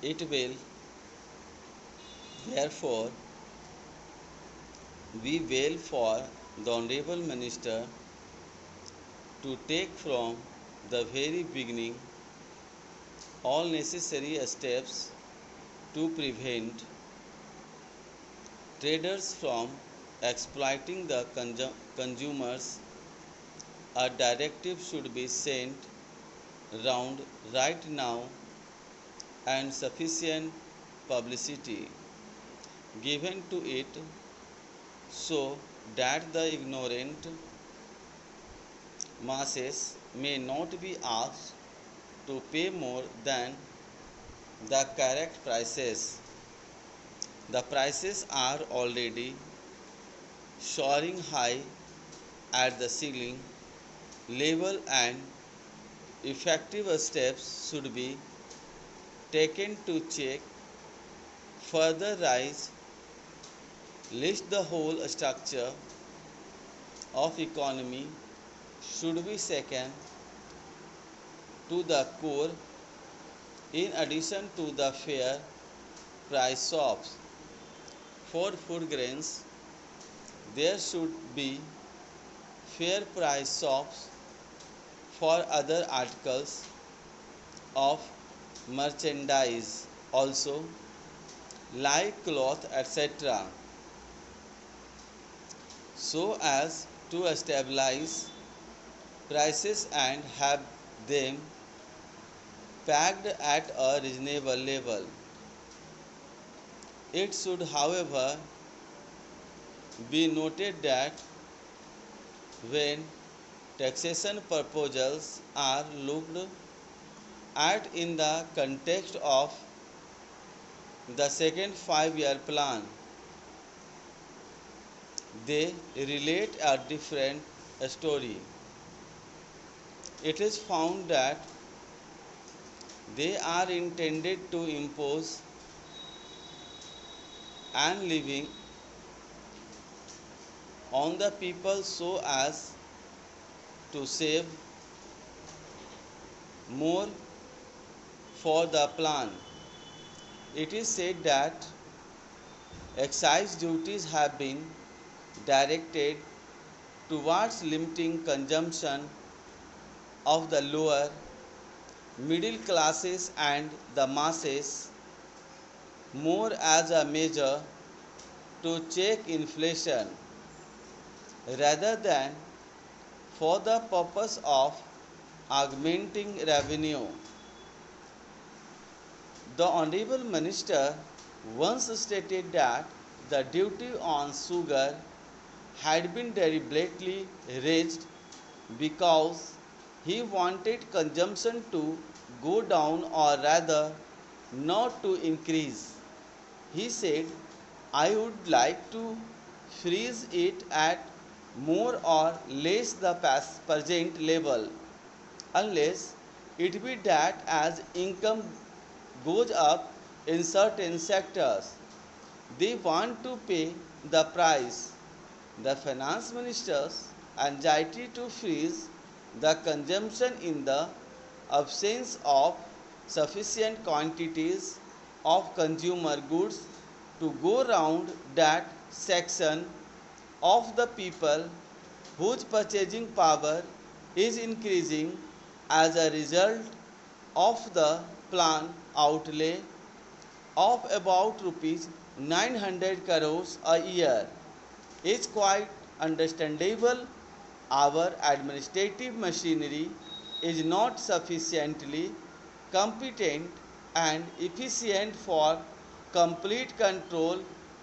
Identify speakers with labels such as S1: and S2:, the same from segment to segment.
S1: It will therefore be well for the Honorable Minister to take from the very beginning all necessary steps to prevent traders from exploiting the consumers. A directive should be sent round right now and sufficient publicity given to it so that the ignorant masses may not be asked to pay more than the correct prices. The prices are already soaring high at the ceiling level, and effective steps should be taken to check further rise, lest the whole structure of economy should be shaken to the core. In addition to the fair price shops for food grains, there should be fair price shops for other articles of merchandise also, like cloth, etc., so as to stabilize prices and have them pegged at a reasonable level. It should, however, be noted that when taxation proposals are looked at in the context of the second 5-year plan, they relate a different story. It is found that they are intended to impose an living on the people so as to save more for the plan. It is said that excise duties have been directed towards limiting consumption of the lower middle classes and the masses, more as a measure to check inflation rather than for the purpose of augmenting revenue. The Honorable Minister once stated that the duty on sugar had been deliberately raised because he wanted consumption to go down, or rather not to increase. He said, I would like to freeze it at more or less the present level, unless it be that as income goes up in certain sectors, they want to pay the price. The finance minister's anxiety to freeze the consumption in the absence of sufficient quantities of consumer goods to go round that section of the people whose purchasing power is increasing as a result of the plan outlay of about rupees 900 crores a year is quite understandable. Our administrative machinery is not sufficiently competent and efficient for complete control,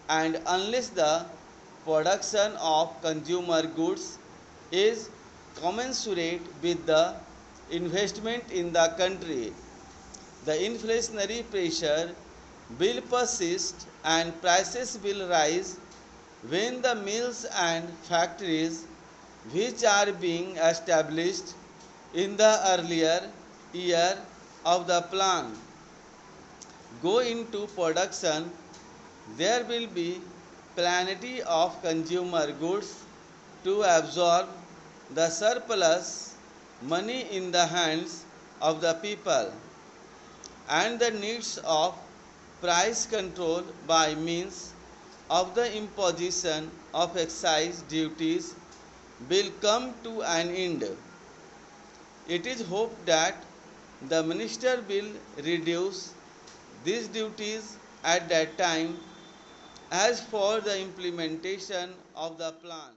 S1: and unless the production of consumer goods is commensurate with the investment in the country, the inflationary pressure will persist and prices will rise when the mills and factories which are being established in the earlier year of the plan go into production. There will be plenty of consumer goods to absorb the surplus money in the hands of the people, and the needs of price control by means of the imposition of excise duties will come to an end. It is hoped that the minister will reduce these duties at that time. As for the implementation of the plan,